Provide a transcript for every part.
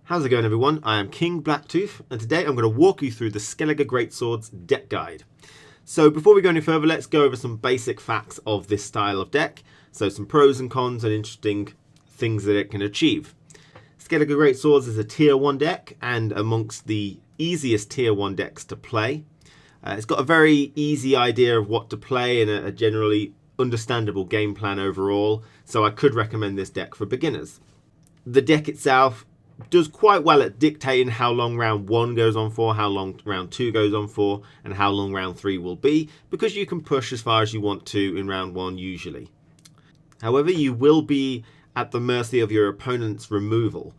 How's it going, everyone? I am KingBlackToof, and today I'm going to walk you through the Skellige Greatswords deck guide. So before we go any further, let's go over some basic facts of this style of deck. So some pros and cons and interesting things that it can achieve. Skellige Greatswords is a tier 1 deck and amongst the easiest tier 1 decks to play. It's got a very easy idea of what to play and a generally understandable game plan overall, so I could recommend this deck for beginners. The deck itself does quite well at dictating how long round 1 goes on for, how long round 2 goes on for, and how long round 3 will be, because you can push as far as you want to in round 1 usually. However, you will be at the mercy of your opponent's removal.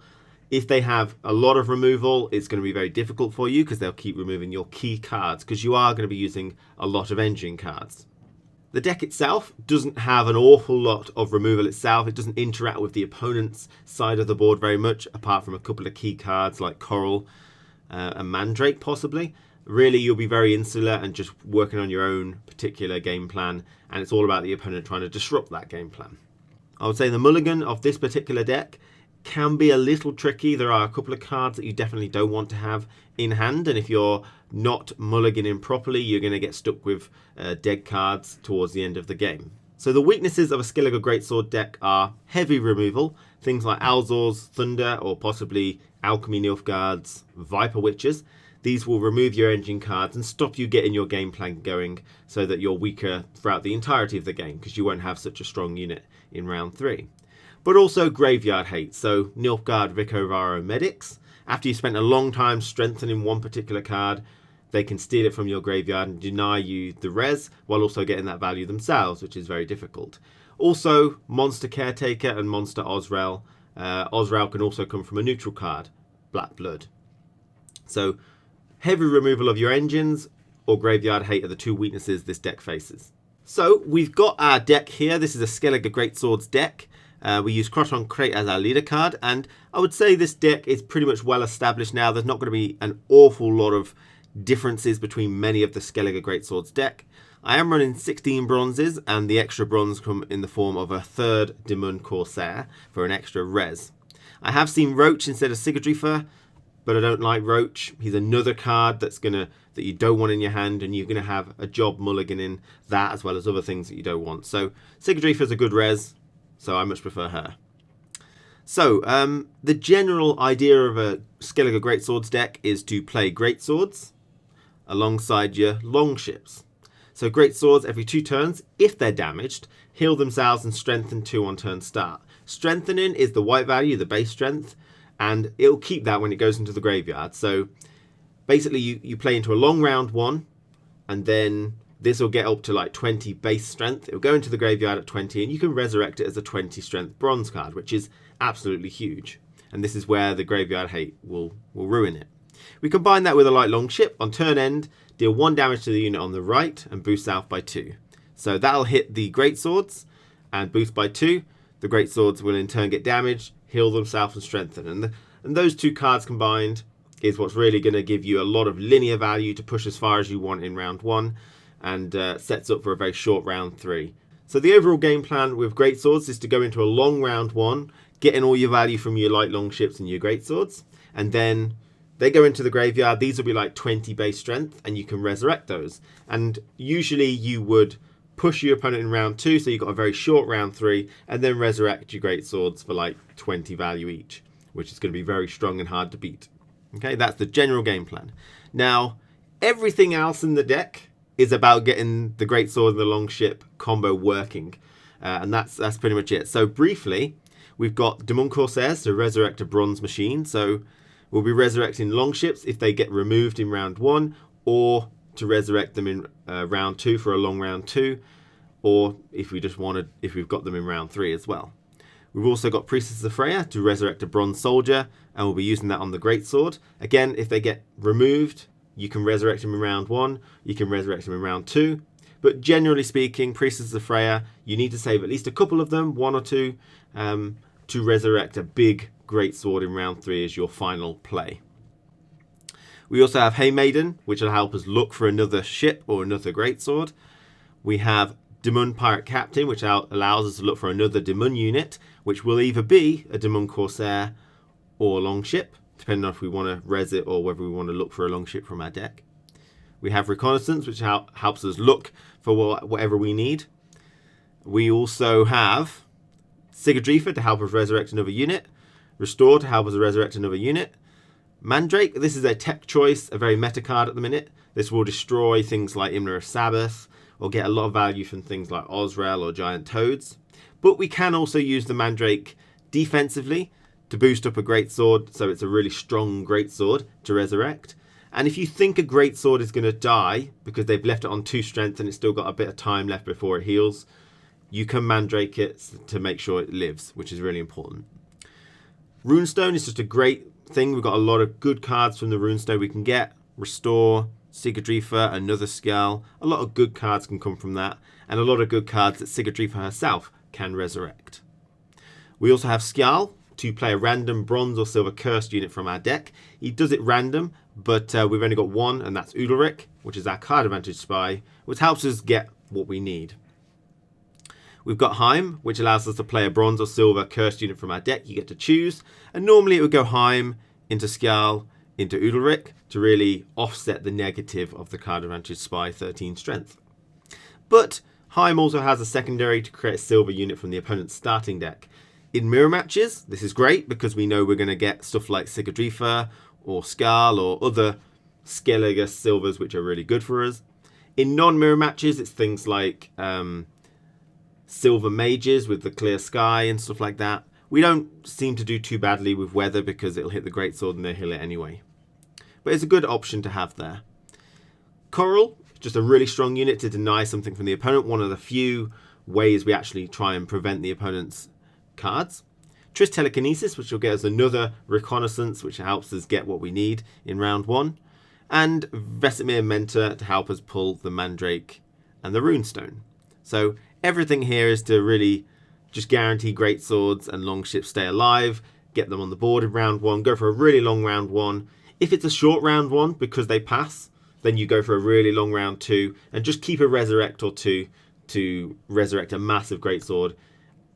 If they have a lot of removal, it's going to be very difficult for you because they'll keep removing your key cards, because you are going to be using a lot of engine cards. The deck itself doesn't have an awful lot of removal itself. It doesn't interact with the opponent's side of the board very much, apart from a couple of key cards like Coral and Mandrake possibly. Really, you'll be very insular and just working on your own particular game plan, and it's all about the opponent trying to disrupt that game plan. I would say the mulligan of this particular deck can be a little tricky. There are a couple of cards that you definitely don't want to have in hand, and if you're not mulliganing properly, you're going to get stuck with dead cards towards the end of the game. So the weaknesses of a Skellige Greatsword deck are heavy removal, things like Alzor's Thunder or possibly Alchemy Nilfgaard's Viper Witches. These will remove your engine cards and stop you getting your game plan going, so that you're weaker throughout the entirety of the game because you won't have such a strong unit in round 3. But also graveyard hate, so Nilfgaard Vicovaro Medics. After you spent a long time strengthening one particular card, they can steal it from your graveyard and deny you the res, while also getting that value themselves, which is very difficult. Also, Monster Caretaker and Monster Ozrel. Ozrel can also come from a neutral card, Black Blood. So, heavy removal of your engines or graveyard hate are the two weaknesses this deck faces. So, we've got our deck here. This is a Skellige Greatswords deck. We use Croton Crate as our leader card, and I would say this deck is pretty much well established now. There's not going to be an awful lot of differences between many of the Skellige Greatswords deck. I am running 16 bronzes, and the extra bronze come in the form of a third Demon Corsair for an extra res. I have seen Roach instead of Sigurdrifer, but I don't like Roach. He's another card that you don't want in your hand, and you're going to have a job mulliganing that as well as other things that you don't want. So Sigurdrifer is a good res, so I much prefer her. So, the general idea of a Skellige Greatswords deck is to play Greatswords alongside your Longships. So Greatswords, every 2 turns, if they're damaged, heal themselves and strengthen 2 on turn start. Strengthening is the white value, the base strength, and it'll keep that when it goes into the graveyard. So basically you play into a long round 1, and then this will get up to like 20 base strength. It'll go into the graveyard at 20, and you can resurrect it as a 20 strength bronze card, which is absolutely huge. And this is where the graveyard hate will ruin it. We combine that with a light longship. On turn end, deal 1 damage to the unit on the right and boost south by 2. So that'll hit the Greatswords and boost by 2. The Greatswords will in turn get damaged, heal themselves and strengthen. And those 2 cards combined is what's really going to give you a lot of linear value to push as far as you want in round 1. And sets up for a very short round 3. So the overall game plan with Greatswords is to go into a long round 1, getting all your value from your light longships and your Greatswords, and then they go into the graveyard. These will be like 20 base strength, and you can resurrect those. And usually you would push your opponent in round 2, so you've got a very short round 3, and then resurrect your Greatswords for like 20 value each, which is going to be very strong and hard to beat. Okay, that's the general game plan. Now, everything else in the deck is about getting the Greatsword and the Longship combo working. And that's pretty much it. So briefly, we've got Demon Corsairs to resurrect a bronze machine. So we'll be resurrecting Longships if they get removed in round 1, or to resurrect them in round 2 for a long round 2, or if we've got them in round 3 as well. We've also got Priestess of Freya to resurrect a bronze soldier, and we'll be using that on the Greatsword. Again, if they get removed, you can resurrect him in round 1, you can resurrect him in round 2. But generally speaking, Priestess of Freya, you need to save at least a couple of them, 1 or 2, to resurrect a big Greatsword in round 3 as your final play. We also have Haymaiden, which will help us look for another ship or another Greatsword. We have Demon Pirate Captain, which allows us to look for another Demon unit, which will either be a Demon Corsair or Longship. depending on if we want to res it or whether we want to look for a longship from our deck. We have Reconnaissance, which helps us look for whatever we need. We also have Skellige to help us resurrect another unit. Restore to help us resurrect another unit. Mandrake, this is a tech choice, a very meta card at the minute. This will destroy things like Imler of Sabbath, or get a lot of value from things like Osrel or Giant Toads. But we can also use the Mandrake defensively to boost up a Greatsword, so it's a really strong Greatsword to resurrect. And if you think a Greatsword is going to die because they've left it on 2 strength and it's still got a bit of time left before it heals, you can Mandrake it to make sure it lives, which is really important. Runestone is just a great thing. We've got a lot of good cards from the Runestone we can get. Restore, Skellige, another Skull. A lot of good cards can come from that, and a lot of good cards that Skellige herself can resurrect. We also have Skull to play a random bronze or silver cursed unit from our deck. He does it random, but we've only got one, and that's Ulrich, which is our card advantage spy, which helps us get what we need. We've got Heim, which allows us to play a bronze or silver cursed unit from our deck. You get to choose, and normally it would go Heim into Skull into Ulrich to really offset the negative of the card advantage spy 13 strength. But Heim also has a secondary to create a silver unit from the opponent's starting deck. In mirror matches, this is great because we know we're going to get stuff like Skellige or Skull or other Skellige silvers, which are really good for us. In non-mirror matches, it's things like silver mages with the clear sky and stuff like that. We don't seem to do too badly with weather because it'll hit the Greatsword and they'll heal it anyway. But it's a good option to have there. Coral, just a really strong unit to deny something from the opponent. One of the few ways we actually try and prevent the opponent's cards. Triss Telekinesis, which will get us another Reconnaissance, which helps us get what we need in round 1. And Vesemir Mentor to help us pull the Mandrake and the Runestone. So everything here is to really just guarantee Greatswords and Longships stay alive, get them on the board in round 1, go for a really long round 1. If it's a short round 1 because they pass, then you go for a really long round 2 and just keep a Resurrect or 2 to resurrect a massive Greatsword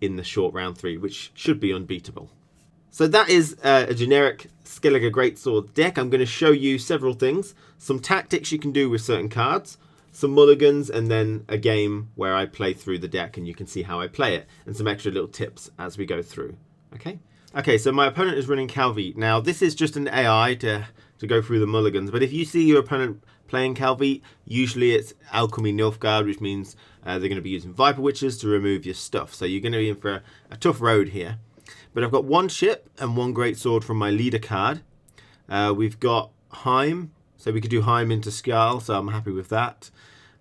in the short round 3, which should be unbeatable. So that is a generic Skellige Greatsword deck. I'm going to show you several things. Some tactics you can do with certain cards, some mulligans, and then a game where I play through the deck and you can see how I play it, and some extra little tips as we go through. Okay, so my opponent is running Calvite. Now this is just an AI to go through the mulligans, but if you see your opponent playing Calvite, usually it's Alchemy Nilfgaard, which means they're going to be using Viper Witches to remove your stuff. So you're going to be in for a tough road here. But I've got one ship and one Greatsword from my leader card. We've got Heim, so we could do Heim into Skull, so I'm happy with that.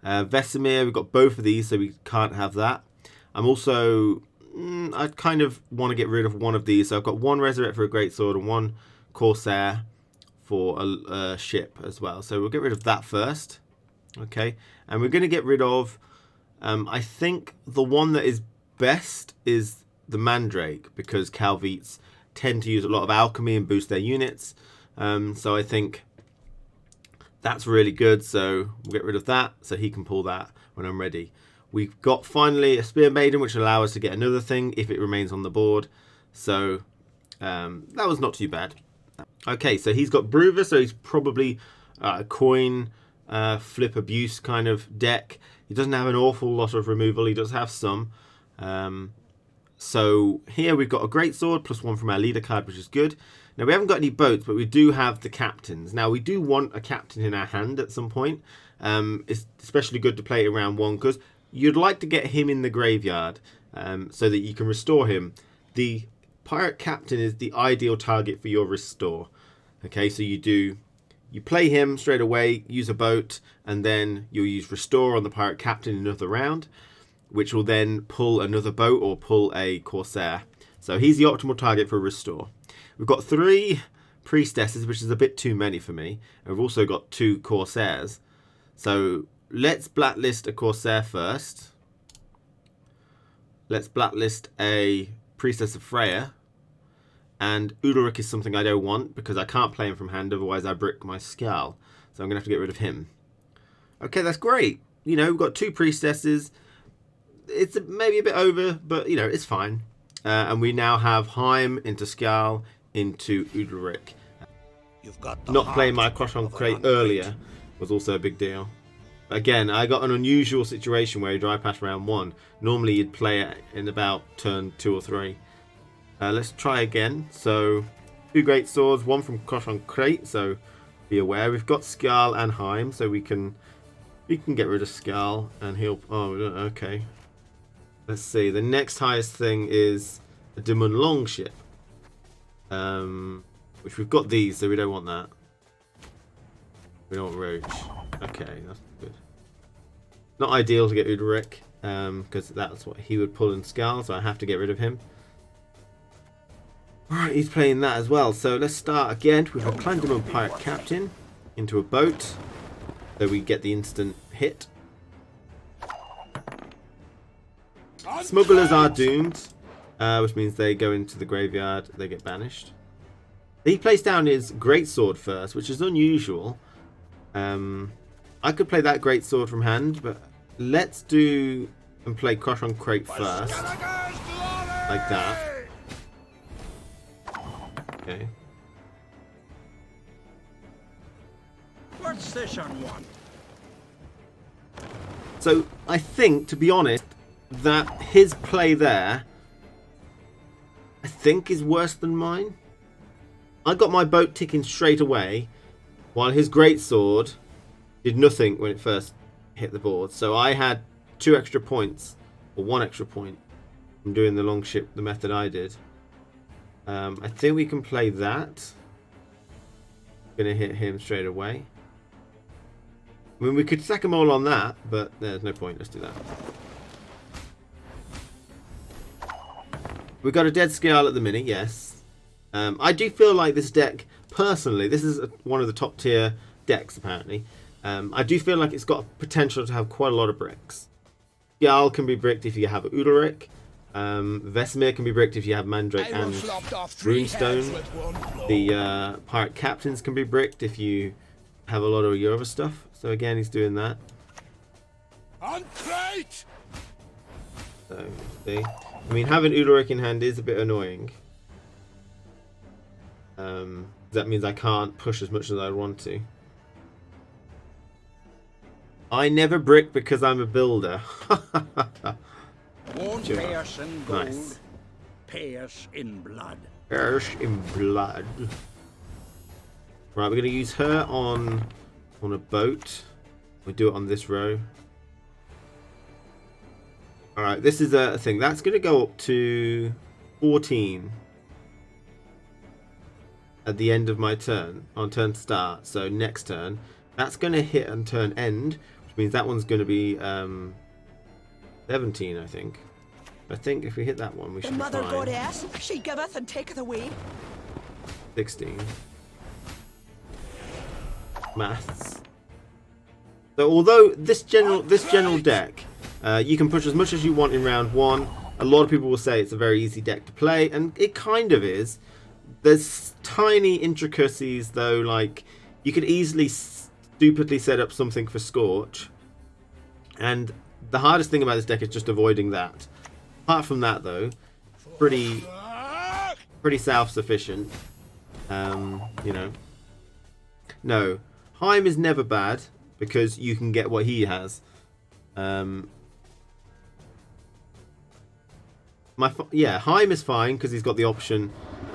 Vesemir, we've got both of these, so we can't have that. I'm also, I kind of want to get rid of one of these, so I've got one Resurrect for a Greatsword and one Corsair for a ship as well. So we'll get rid of that first. Okay, and we're going to get rid of, I think the one that is best is the Mandrake, because Calvites tend to use a lot of alchemy and boost their units. So I think that's really good, so we'll get rid of that so he can pull that when I'm ready. We've got finally a Spear Maiden, which will allow us to get another thing if it remains on the board. So that was not too bad. Okay, so he's got Bruiser, so he's probably a coin flip abuse kind of deck. He doesn't have an awful lot of removal, he does have some. So here we've got a Greatsword plus one from our leader card, which is good. Now we haven't got any boats, but we do have the captains. Now we do want a captain in our hand at some point. It's especially good to play it around 1 because you'd like to get him in the graveyard so that you can restore him. The pirate captain is the ideal target for your restore. Okay, so you play him straight away, use a boat, and then you'll use restore on the pirate captain in another round, which will then pull another boat or pull a Corsair. So he's the optimal target for restore. We've got 3 priestesses, which is a bit too many for me. And we've also got 2 Corsairs. So let's blacklist a Corsair first. Let's blacklist a Priestess of Freya. And Ulrich is something I don't want because I can't play him from hand, otherwise I brick my Skull. So I'm going to have to get rid of him. Okay, that's great. You know, we've got 2 priestesses. It's maybe a bit over, but, you know, it's fine. And we now have Heim into Skull into Ulrich. not playing my Crush on Crate earlier was also a big deal. Again, I got an unusual situation where he dry passed round 1. Normally you'd play it in about turn 2 or 3. Let's try again. So 2 Great Swords, 1 from Crush on Crate, so be aware. We've got Skal and Heim, so we can get rid of Skal and he'll... Oh, okay. Let's see. The next highest thing is a Demon Longship. Which we've got these, so we don't want that. We don't want Roach. Okay, that's good. Not ideal to get Udalric, because that's what he would pull in Skal, so I have to get rid of him. Alright, he's playing that as well. So let's start again with a Clandemon Pirate Captain into a boat. So we get the instant hit. Smugglers are doomed, which means they go into the graveyard, they get banished. He placed down his Greatsword first, which is unusual. I could play that Greatsword from hand, but let's do and play Crush on Crate first. Like that. Okay. What's this on one? So I think, to be honest, that his play there, I think, is worse than mine. I got my boat ticking straight away, while his Greatsword did nothing when it first hit the board. So I had 2 extra points, or 1 extra point, from doing the Longship the method I did. I think we can play that. Gonna hit him straight away. I mean, we could sack them all on that, but there's no point. Let's do that. We've got a dead Skal at the minute, yes. I do feel like this deck, personally, this is one of the top tier decks, apparently. I do feel like it's got potential to have quite a lot of bricks. Skal can be bricked if you have Udalric. Vesemir can be bricked if you have Mandrake and Runestone. The Pirate Captains can be bricked if you have a lot of your other stuff. So again, he's doing that. So, see. I mean, having Udalric in hand is a bit annoying. That means I can't push as much as I want to. I never brick because I'm a builder. Won't pay us in gold, Nice. pay us in blood. Perish in blood. Right, we're going to use her on a boat. We do it on this row. Alright, this is a thing. That's going to go up to 14 at the end of my turn, on turn start. So next turn. That's going to hit on turn end, which means that one's going to be 17, I think. I think if we hit that one, we should be fine. The mother goddess, she giveth and taketh away. 16. Maths. So although this general deck, you can push as much as you want in round 1. A lot of people will say it's a very easy deck to play, and it kind of is. There's tiny intricacies though, like you could easily stupidly set up something for Scorch, and the hardest thing about this deck is just avoiding that. Apart from that though, pretty self-sufficient. You know. No, Heim is never bad because you can get what he has. Yeah, Heim is fine because he's got the option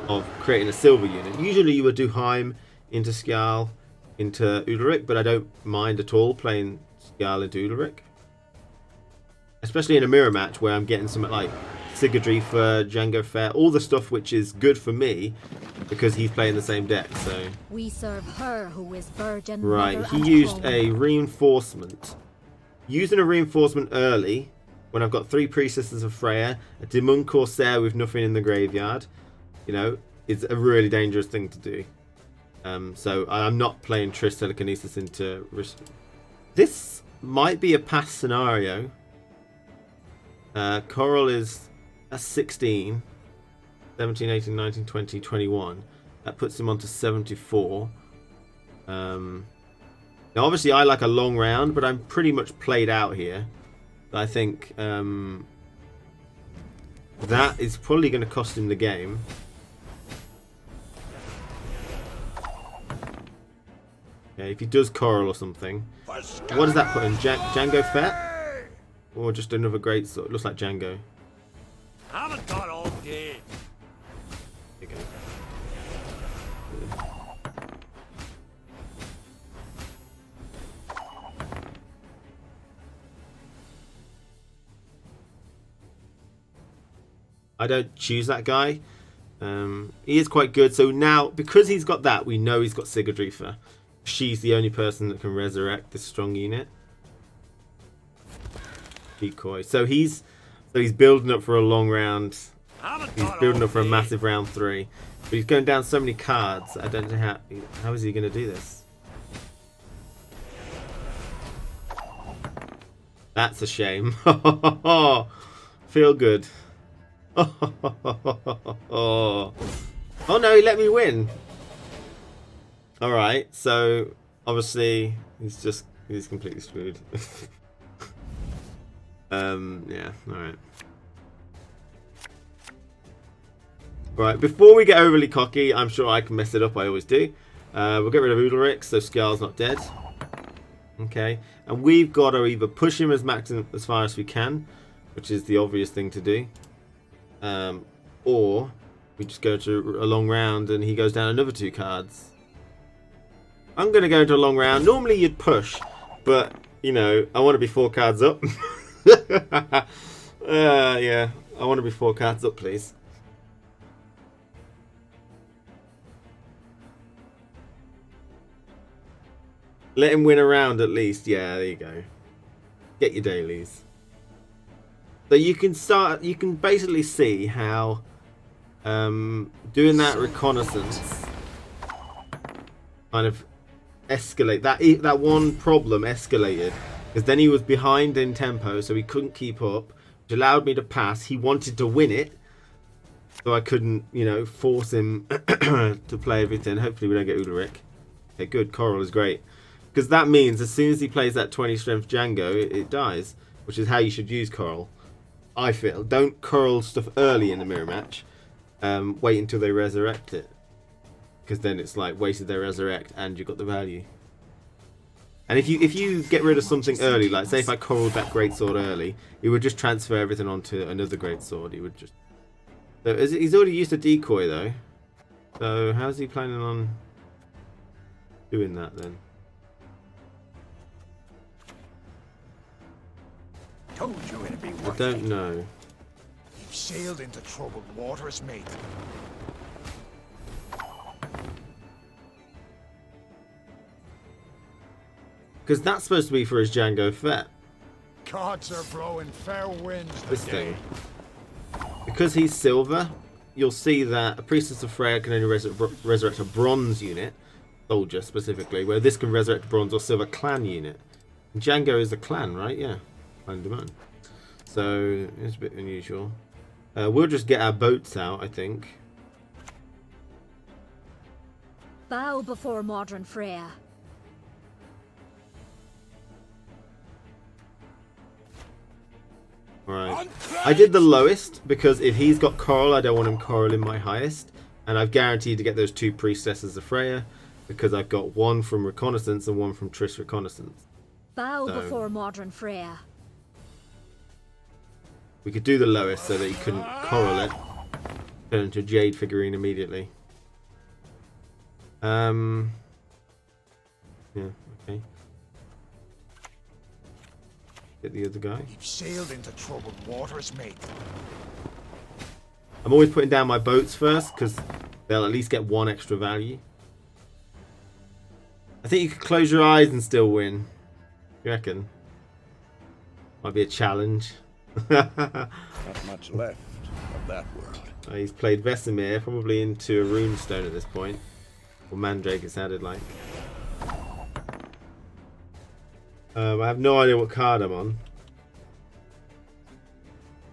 of creating a silver unit. Usually you would do Heim into Skal, into Udalric, but I don't mind at all playing Skal into Udalric. Especially in a mirror match where I'm getting something like Sigurdrifa, Django Fair, all the stuff which is good for me because he's playing the same deck. So we serve her who is virgin. Right, he used a reinforcement. Using a reinforcement early when I've got 3 Priestesses of Freya, a Demon Corsair with nothing in the graveyard, you know, is a really dangerous thing to do. So I'm not playing Triss Telekinesis into... This might be a pass scenario. Coral is... That's 16. 17, 18, 19, 20, 21. That puts him on to 74. Now obviously I like a long round, but I'm pretty much played out here. I think that is probably going to cost him the game. Okay, if he does coral or something. What does that put in? Django Fett? Or just another great sword? Looks like Django. Haven't got all day. There you go. I don't choose that guy. He is quite good. So now, because he's got that, we know he's got Sigurdrifa. She's the only person that can resurrect this strong unit. Decoy. So he's building up for a long round. He's building up for a massive round 3. But he's going down so many cards. I don't know how is he going to do this. That's a shame. Feel good. Oh no, he let me win. Alright, so obviously he's completely screwed. Yeah, alright. Right, before we get overly cocky, I'm sure I can mess it up, I always do. We'll get rid of Udalric, so Skal's not dead. Okay, and we've got to either push him as far as we can, which is the obvious thing to do. Or we just go to a long round and he goes down another 2 cards. I'm going to go into a long round. Normally you'd push, but, you know, I want to be 4 cards up. Yeah, I want to be 4 cards up, please. Let him win a round at least. Yeah, there you go. Get your dailies. So you can basically see how doing that reconnaissance kind of that one problem escalated, because then he was behind in tempo, so he couldn't keep up, which allowed me to pass. He wanted to win it, so I couldn't, you know, force him to play everything. Hopefully we don't get Udalric. Okay, good. Coral is great, because that means as soon as he plays that 20 strength Django, it dies, which is how you should use Coral. I feel. Don't coral stuff early in the mirror match. Wait until they resurrect it, because then it's like wasted their resurrect and you got the value. And if you get rid of something early, like say if I coraled that greatsword early, it would just transfer everything onto another greatsword. He would just. So he's already used a decoy though. So how's he planning on doing that then? Told you it'd be I worth don't it. know. You've sailed into troubled waters, mate. Because that's supposed to be for his Django Fett. Gods are blowing fair winds This today. thing. Because he's silver, you'll see that a Priestess of Freya can only resurrect a bronze unit, soldier specifically, where this can resurrect a bronze or silver clan unit. And Django is a clan, right? Yeah. Clan demand. So it's a bit unusual. We'll just get our boats out, I think. Bow before modern Freya. Alright. I did the lowest because if he's got coral, I don't want him coral in my highest. And I've guaranteed to get those 2 priestesses of Freya because I've got 1 from reconnaissance and 1 from Triss reconnaissance. Bow before modern Freya. We could do the lowest so that he couldn't coral it. Turn into a jade figurine immediately. Yeah, okay. Get the other guy. You've sailed into troubled waters, mate. I'm always putting down my boats first because they'll at least get 1 extra value. I think you could close your eyes and still win. You reckon? Might be a challenge. Not much left of that world. He's played Vesemir, probably into a runestone at this point. Or Mandrake, it sounded like. I have no idea what card I'm on.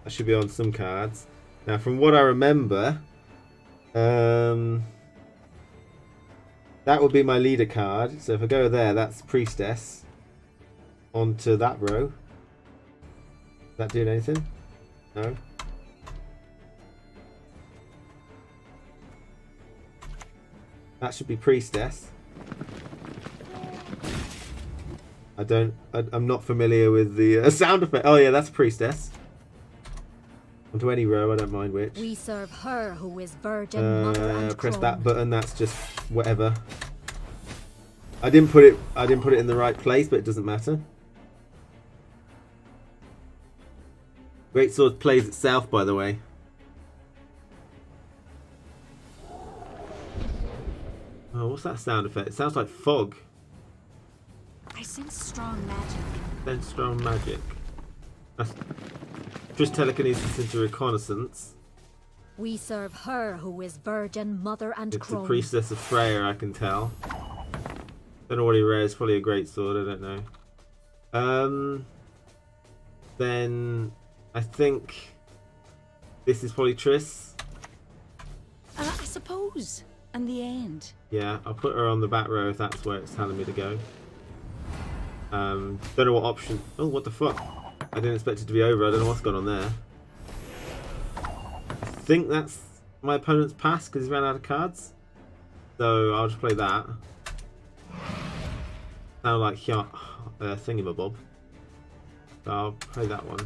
I should be on some cards. Now, from what I remember, that would be my leader card. So if I go there, that's Priestess. Onto that row. Is that doing anything? No. That should be Priestess. I'm not familiar with the sound effect. Oh yeah, that's Priestess. Onto any row, I don't mind which. We serve her who is virgin, mother, and press crone. that button. That's just whatever. I didn't put it in the right place, but it doesn't matter. Greatsword plays itself, by the way. Oh, what's that sound effect? It sounds like fog. I sense strong magic. Then strong magic. That's just telekinesis into reconnaissance. We serve her who is virgin, mother, and It's crone. a priestess of Freya, I can tell. Don't know what he wears. Probably a greatsword. I don't know. Then I think this is probably Triss. I suppose. And the end. Yeah, I'll put her on the back row if that's where it's telling me to go. Don't know what option. Oh, what the fuck? I didn't expect it to be over. I don't know what's gone on there. I think that's my opponent's pass because he's ran out of cards. So I'll just play that. Sound like thingamabob. So I'll play that one.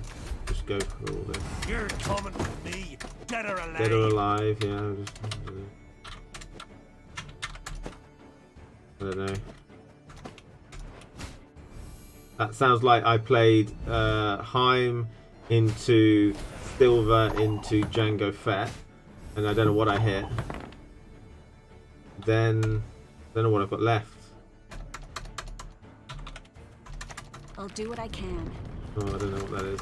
Just go for all this. You're coming with me. Dead or alive. Dead or alive, yeah. I don't know. That sounds like I played Heim into Silver into Django Fett, and I don't know what I hit. Then I don't know what I've got left. I'll do what I can. Oh, I don't know what that is.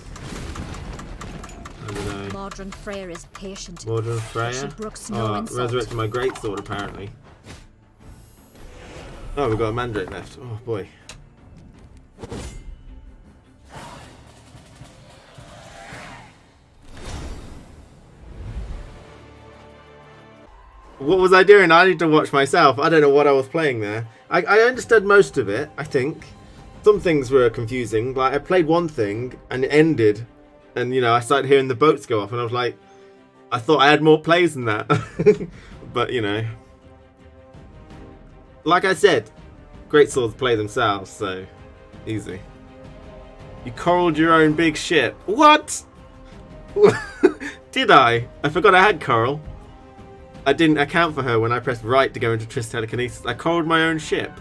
I don't know. Modern Freyr is patient. Modern She Freya? brooks no Oh, insult. resurrected my greatsword apparently. Oh, we've got a Mandrake left. Oh boy. What was I doing? I need to watch myself. I don't know what I was playing there. I understood most of it, I think. Some things were confusing. Like, I played one thing and it ended. And, you know, I started hearing the boats go off and I was like, I thought I had more plays than that. But, you know. Like I said, greatswords play themselves, so easy. You coralled your own big ship. What? Did I? I forgot I had coral. I didn't account for her when I pressed right to go into Triss telekinesis. I coralled my own ship.